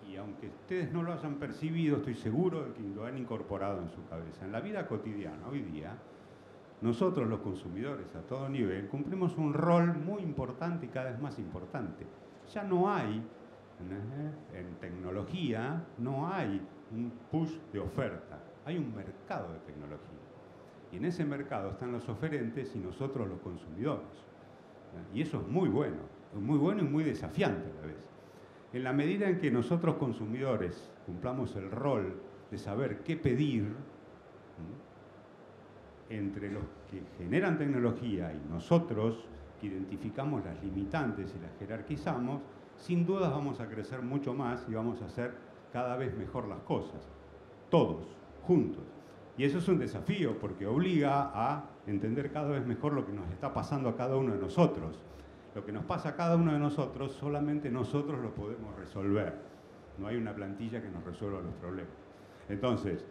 Y aunque ustedes no lo hayan percibido, estoy seguro de que lo han incorporado en su cabeza. En la vida cotidiana, hoy día, nosotros los consumidores a todo nivel cumplimos un rol muy importante y cada vez más importante. Ya no hay, en tecnología, no hay un push de oferta, hay un mercado de tecnología. Y en ese mercado están los oferentes y nosotros los consumidores. Y eso es muy bueno y muy desafiante a la vez. En la medida en que nosotros consumidores cumplamos el rol de saber qué pedir, entre los que generan tecnología y nosotros que identificamos las limitantes y las jerarquizamos, sin dudas vamos a crecer mucho más y vamos a hacer cada vez mejor las cosas, todos, juntos. Y eso es un desafío porque obliga a entender cada vez mejor lo que nos está pasando a cada uno de nosotros. Lo que nos pasa a cada uno de nosotros, solamente nosotros lo podemos resolver. No hay una plantilla que nos resuelva los problemas. Entonces,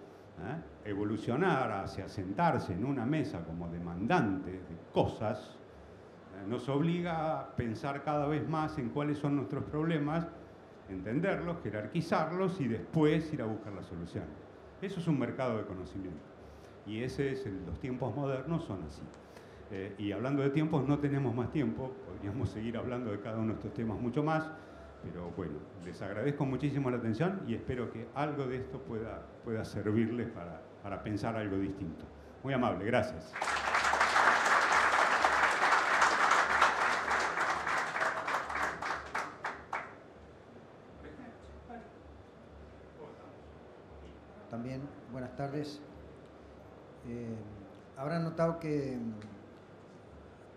evolucionar hacia sentarse en una mesa como demandantes de cosas nos obliga a pensar cada vez más en cuáles son nuestros problemas, entenderlos, jerarquizarlos y después ir a buscar las soluciones. Eso es un mercado de conocimiento. Y los tiempos modernos son así. Y hablando de tiempos, no tenemos más tiempo, podríamos seguir hablando de cada uno de estos temas mucho más, pero bueno, les agradezco muchísimo la atención y espero que algo de esto pueda servirles para pensar algo distinto. Muy amable, gracias. También, buenas tardes. Habrán notado que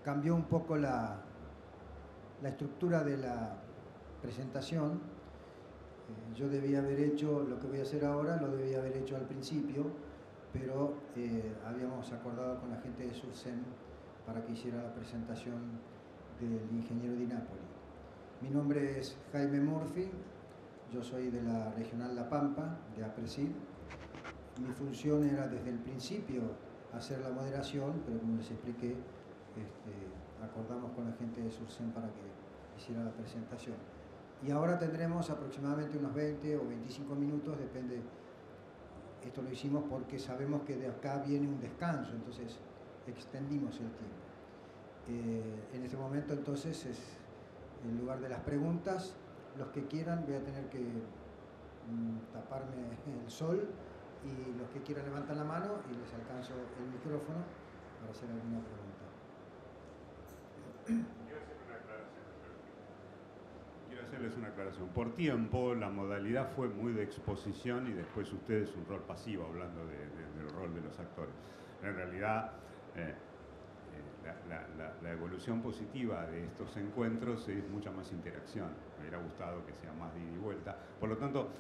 cambió un poco la estructura de la presentación. Yo debía haber hecho lo que voy a hacer ahora, lo debía haber hecho al principio, pero habíamos acordado con la gente de Sursen para que hiciera la presentación del ingeniero Di Napoli. Mi nombre es Jaime Murphy, yo soy de la Regional La Pampa, de APRESID. Mi función era desde el principio hacer la moderación, pero como les expliqué, acordamos con la gente de Sursen para que hiciera la presentación. Y ahora tendremos aproximadamente unos 20 o 25 minutos, depende. Esto lo hicimos porque sabemos que de acá viene un descanso, entonces extendimos el tiempo. En este momento entonces es el lugar de las preguntas. Los que quieran, voy a tener que taparme el sol, y los que quieran levantan la mano y les alcanzo el micrófono para hacer alguna pregunta. Quiero hacerles una aclaración. Por tiempo, la modalidad fue muy de exposición y después ustedes un rol pasivo, hablando del rol de los actores. En realidad, la evolución positiva de estos encuentros es mucha más interacción. Me hubiera gustado que sea más de ida y vuelta. Por lo tanto,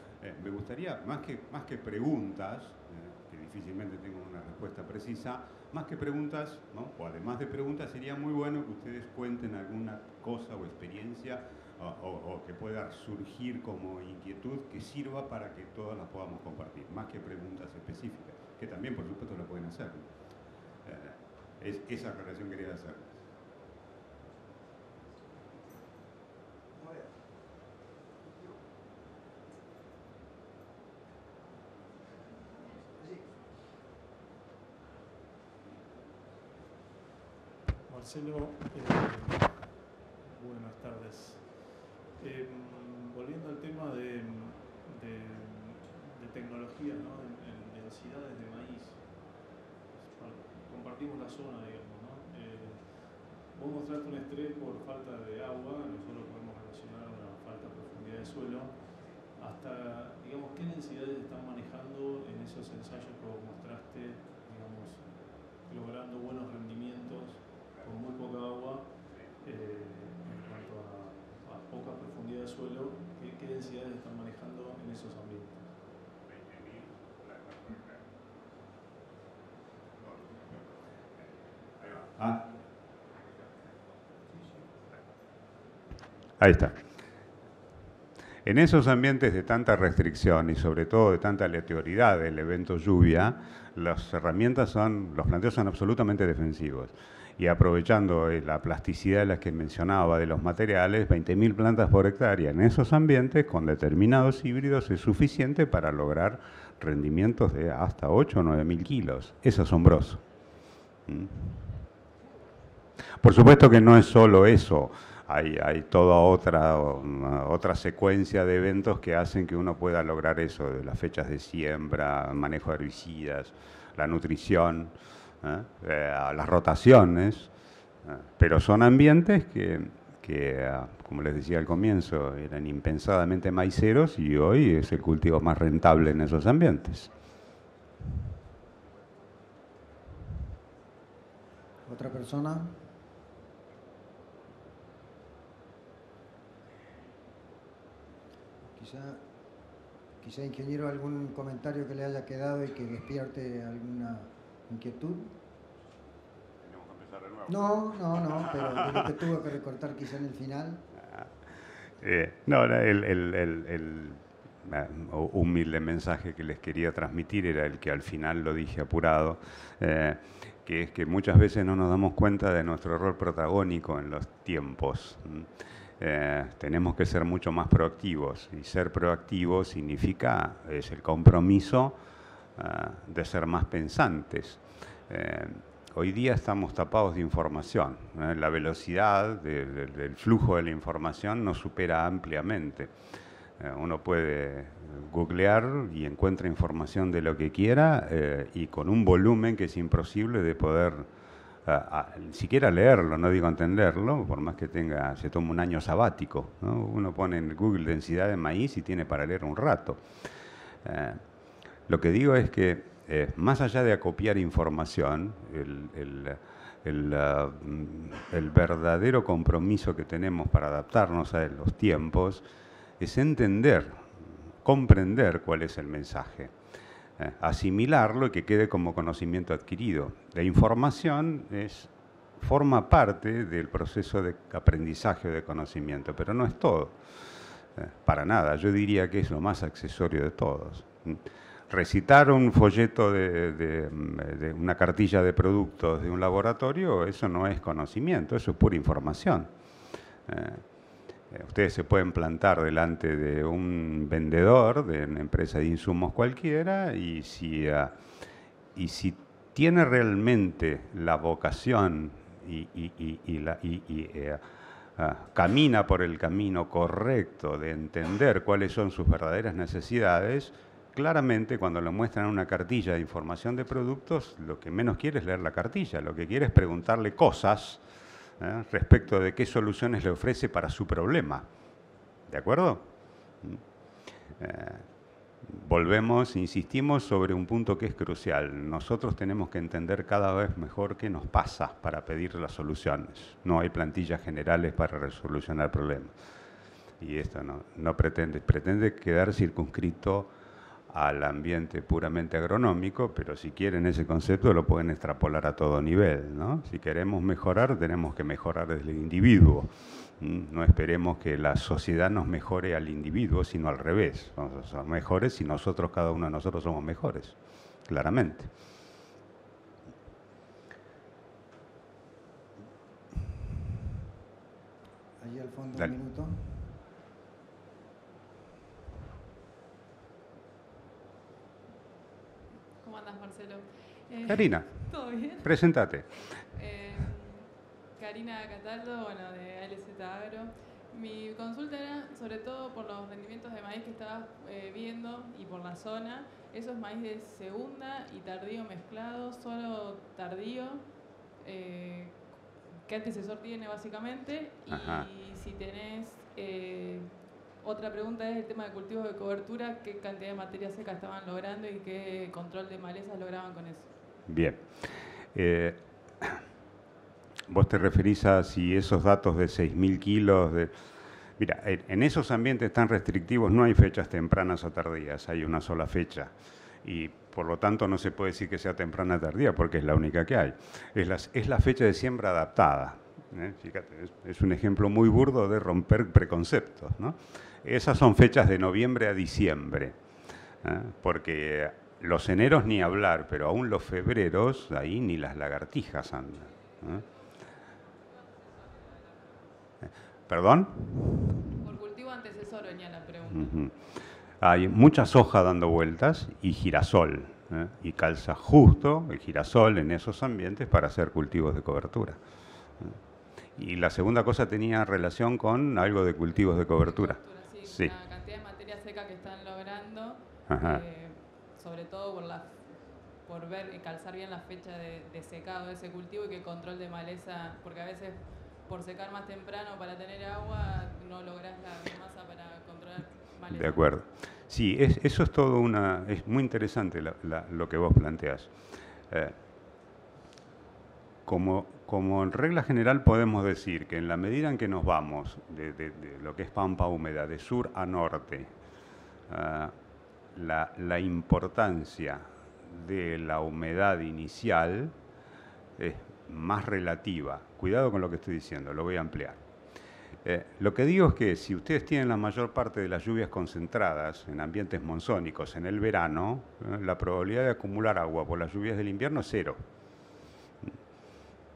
me gustaría, más que preguntas, que difícilmente tengo una respuesta precisa, más que preguntas, ¿no? O además de preguntas, sería muy bueno que ustedes cuenten alguna cosa o experiencia o que pueda surgir como inquietud que sirva para que todas las podamos compartir, más que preguntas específicas, que también, por supuesto, lo pueden hacer. Esa aclaración quería hacer. Marcelo, buenas tardes. Volviendo al tema de tecnología, ¿no? en densidades de maíz, compartimos la zona, digamos, ¿no? Vos mostraste un estrés por falta de agua, nosotros podemos relacionar una falta de profundidad de suelo, hasta, digamos, qué densidades están manejando en esos ensayos que vos mostraste, digamos, logrando buenos rendimientos con muy poca agua, en cuanto a poca profundidad de suelo, ¿qué densidades están manejando en esos ambientes? Ahí está. En esos ambientes de tanta restricción y sobre todo de tanta aleatoriedad del evento lluvia, las los planteos son absolutamente defensivos. Y aprovechando la plasticidad de las que mencionaba de los materiales, 20.000 plantas por hectárea en esos ambientes con determinados híbridos es suficiente para lograr rendimientos de hasta 8 o 9.000 kilos. Es asombroso. Por supuesto que no es solo eso. Hay toda otra secuencia de eventos que hacen que uno pueda lograr eso, de las fechas de siembra, manejo de herbicidas, la nutrición, las rotaciones, pero son ambientes que, como les decía al comienzo, eran impensadamente maiceros y hoy es el cultivo más rentable en esos ambientes. ¿Otra persona? Quizá, ingeniero, algún comentario que le haya quedado y que despierte alguna inquietud. ¿Tenemos que empezar de nuevo? No, pero de lo que tuvo que recortar quizá en el final. El humilde mensaje que les quería transmitir era el que al final lo dije apurado, que es que muchas veces no nos damos cuenta de nuestro rol protagónico en los tiempos. Tenemos que ser mucho más proactivos, y ser proactivos significa, es el compromiso de ser más pensantes. Hoy día estamos tapados de información, la velocidad del flujo de la información nos supera ampliamente. Uno puede googlear y encuentra información de lo que quiera y con un volumen que es imposible de poder siquiera leerlo, no digo entenderlo, por más que se tome un año sabático, ¿no? Uno pone en Google densidad de maíz y tiene para leer un rato. Lo que digo es que más allá de acopiar información, el verdadero compromiso que tenemos para adaptarnos a los tiempos es entender, comprender cuál es el mensaje. Asimilarlo y que quede como conocimiento adquirido. La información forma parte del proceso de aprendizaje o de conocimiento, pero no es todo. Para nada, yo diría que es lo más accesorio de todos. Recitar un folleto de una cartilla de productos de un laboratorio, eso no es conocimiento, eso es pura información. Ustedes se pueden plantar delante de un vendedor de una empresa de insumos cualquiera y si tiene realmente la vocación camina por el camino correcto de entender cuáles son sus verdaderas necesidades, claramente cuando le muestran una cartilla de información de productos, lo que menos quiere es leer la cartilla, lo que quiere es preguntarle cosas respecto de qué soluciones le ofrece para su problema. ¿De acuerdo? volvemos, insistimos sobre un punto que es crucial. Nosotros tenemos que entender cada vez mejor qué nos pasa para pedir las soluciones. No hay plantillas generales para resolucionar problemas. Y esto no pretende quedar circunscrito al ambiente puramente agronómico, pero si quieren ese concepto lo pueden extrapolar a todo nivel, ¿no? Si queremos mejorar, tenemos que mejorar desde el individuo. No esperemos que la sociedad nos mejore al individuo, sino al revés. Vamos a ser mejores si nosotros, cada uno de nosotros, somos mejores, claramente. Allí al fondo, Dale. un minuto. ¿Cómo andas, Marcelo? Karina, ¿Todo bien? preséntate. Karina Cataldo, bueno, de ALZ Agro. Mi consulta era sobre todo por los rendimientos de maíz que estabas viendo y por la zona. ¿Eso es maíz de segunda y tardío mezclado, solo tardío? ¿Qué antecesor tiene básicamente? Ajá. Y si tenés... otra pregunta es el tema de cultivos de cobertura, ¿qué cantidad de materia seca estaban logrando y qué control de malezas lograban con eso? Bien. Vos te referís a si esos datos de 6.000 kilos... Mira, en esos ambientes tan restrictivos no hay fechas tempranas o tardías, hay una sola fecha. Y por lo tanto no se puede decir que sea temprana o tardía porque es la única que hay. Es la fecha de siembra adaptada. Fíjate, es un ejemplo muy burdo de romper preconceptos, ¿no? Esas son fechas de noviembre a diciembre, porque los eneros ni hablar, pero aún los febreros, ahí ni las lagartijas andan. ¿Perdón? Por cultivo antecesor venía la pregunta. Hay mucha soja dando vueltas y girasol, y calza justo el girasol en esos ambientes para hacer cultivos de cobertura. Y la segunda cosa tenía relación con algo de cultivos de cobertura. Sí. La cantidad de materia seca que están logrando, sobre todo por ver y calzar bien la fecha de secado de ese cultivo y que el control de maleza, porque a veces por secar más temprano para tener agua no lográs la biomasa para controlar maleza. De acuerdo. Sí, eso es todo es muy interesante lo que vos planteás. Como en regla general podemos decir que en la medida en que nos vamos de lo que es pampa húmeda, de sur a norte, la importancia de la humedad inicial es más relativa. Cuidado con lo que estoy diciendo, lo voy a ampliar. Lo que digo es que si ustedes tienen la mayor parte de las lluvias concentradas en ambientes monzónicos en el verano, la probabilidad de acumular agua por las lluvias del invierno es cero.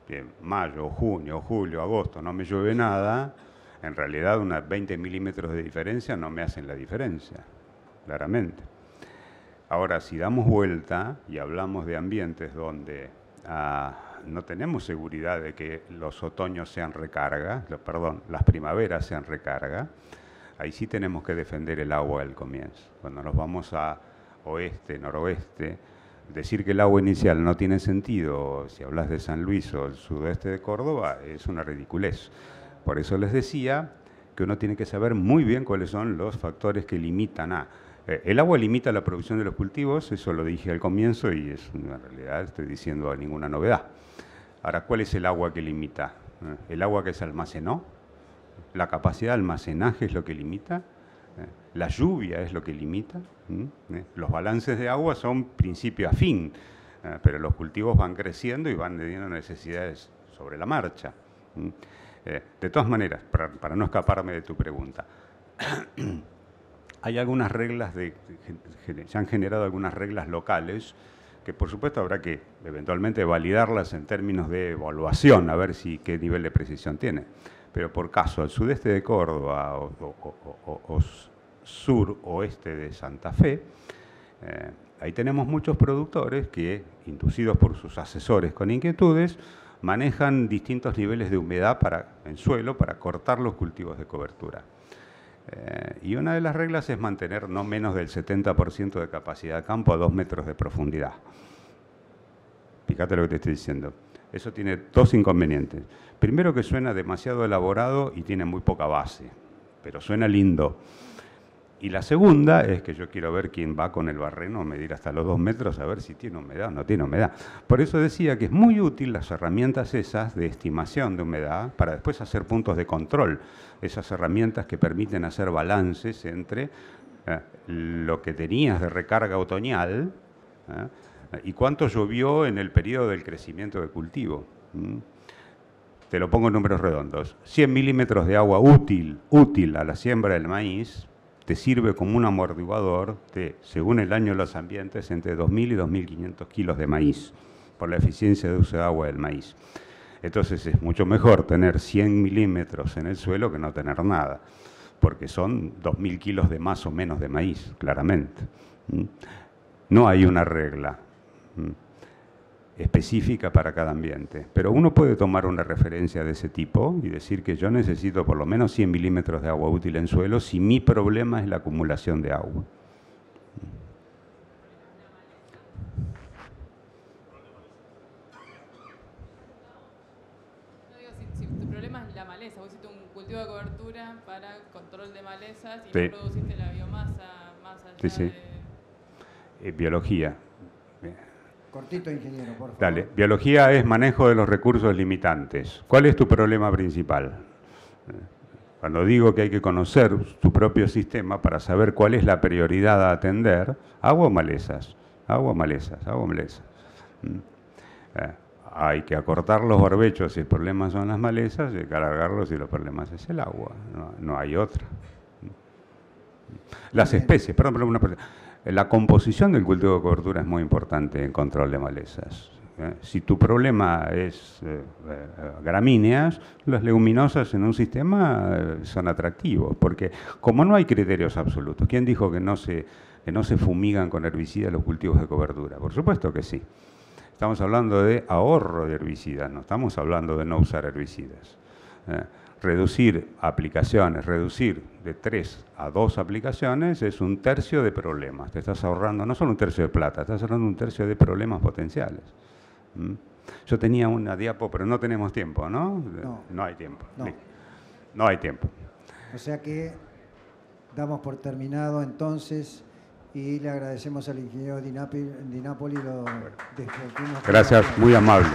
Bien, mayo, junio, julio, agosto no me llueve nada, en realidad unas 20 milímetros de diferencia no me hacen la diferencia, claramente. Ahora, si damos vuelta y hablamos de ambientes donde no tenemos seguridad de que los otoños sean recarga, las primaveras sean recarga, ahí sí tenemos que defender el agua al comienzo. Cuando nos vamos a oeste, noroeste, decir que el agua inicial no tiene sentido, si hablas de San Luis o el sudeste de Córdoba, es una ridiculez. Por eso les decía que uno tiene que saber muy bien cuáles son los factores que limitan el agua limita la producción de los cultivos, eso lo dije al comienzo y en realidad estoy diciendo ninguna novedad. Ahora, ¿cuál es el agua que limita? ¿El agua que se almacenó? ¿La capacidad de almacenaje es lo que limita? ¿La lluvia es lo que limita? Los balances de agua son principio a fin, pero los cultivos van creciendo y van teniendo necesidades sobre la marcha. De todas maneras, para no escaparme de tu pregunta, hay algunas reglas, se han generado algunas reglas locales que por supuesto habrá que eventualmente validarlas en términos de evaluación, a ver qué nivel de precisión tiene. Pero por caso, al sudeste de Córdoba o sur-oeste de Santa Fe, ahí tenemos muchos productores que, inducidos por sus asesores con inquietudes, manejan distintos niveles de humedad en suelo para cortar los cultivos de cobertura. Y una de las reglas es mantener no menos del 70% de capacidad de campo a 2 metros de profundidad. Fíjate lo que te estoy diciendo. Eso tiene dos inconvenientes. Primero, que suena demasiado elaborado y tiene muy poca base, pero suena lindo. Y la segunda es que yo quiero ver quién va con el barreno a medir hasta los 2 metros a ver si tiene humedad o no tiene humedad. Por eso decía que es muy útil las herramientas esas de estimación de humedad para después hacer puntos de control. Esas herramientas que permiten hacer balances entre lo que tenías de recarga otoñal y cuánto llovió en el periodo del crecimiento de cultivo. Te lo pongo en números redondos. 100 milímetros de agua útil a la siembra del maíz te sirve como un amortiguador de, según el año de los ambientes, entre 2.000 y 2.500 kilos de maíz, por la eficiencia de uso de agua del maíz. Entonces es mucho mejor tener 100 milímetros en el suelo que no tener nada, porque son 2.000 kilos de más o menos de maíz, claramente. No hay una regla específica para cada ambiente, pero uno puede tomar una referencia de ese tipo y decir que yo necesito por lo menos 100 milímetros de agua útil en suelo si mi problema es la acumulación de agua. No digo, si tu problema es la maleza, vos hiciste un cultivo de cobertura para control de malezas y sí. no produciste la biomasa más allá sí. Biología. Cortito, ingeniero, por favor. Dale. Biología es manejo de los recursos limitantes. ¿Cuál es tu problema principal? Cuando digo que hay que conocer tu propio sistema para saber cuál es la prioridad a atender, agua o malezas, agua o malezas, agua o malezas. Hay que acortar los barbechos si el problema son las malezas, y hay que alargarlos si los problemas es el agua. No hay otra. Las especies, perdón, la composición del cultivo de cobertura es muy importante en control de malezas. Si tu problema es gramíneas, las leguminosas en un sistema son atractivos, porque como no hay criterios absolutos, ¿quién dijo que no se fumigan con herbicidas los cultivos de cobertura? Por supuesto que sí. Estamos hablando de ahorro de herbicidas, no estamos hablando de no usar herbicidas. Reducir aplicaciones, reducir de 3 a 2 aplicaciones es 1/3 de problemas. Te estás ahorrando no solo 1/3 de plata, estás ahorrando 1/3 de problemas potenciales. Yo tenía una diapo, pero no tenemos tiempo, ¿no? No hay tiempo. No hay tiempo. O sea que damos por terminado entonces y le agradecemos al ingeniero Di Napoli lo despedimos. Gracias, muy amable.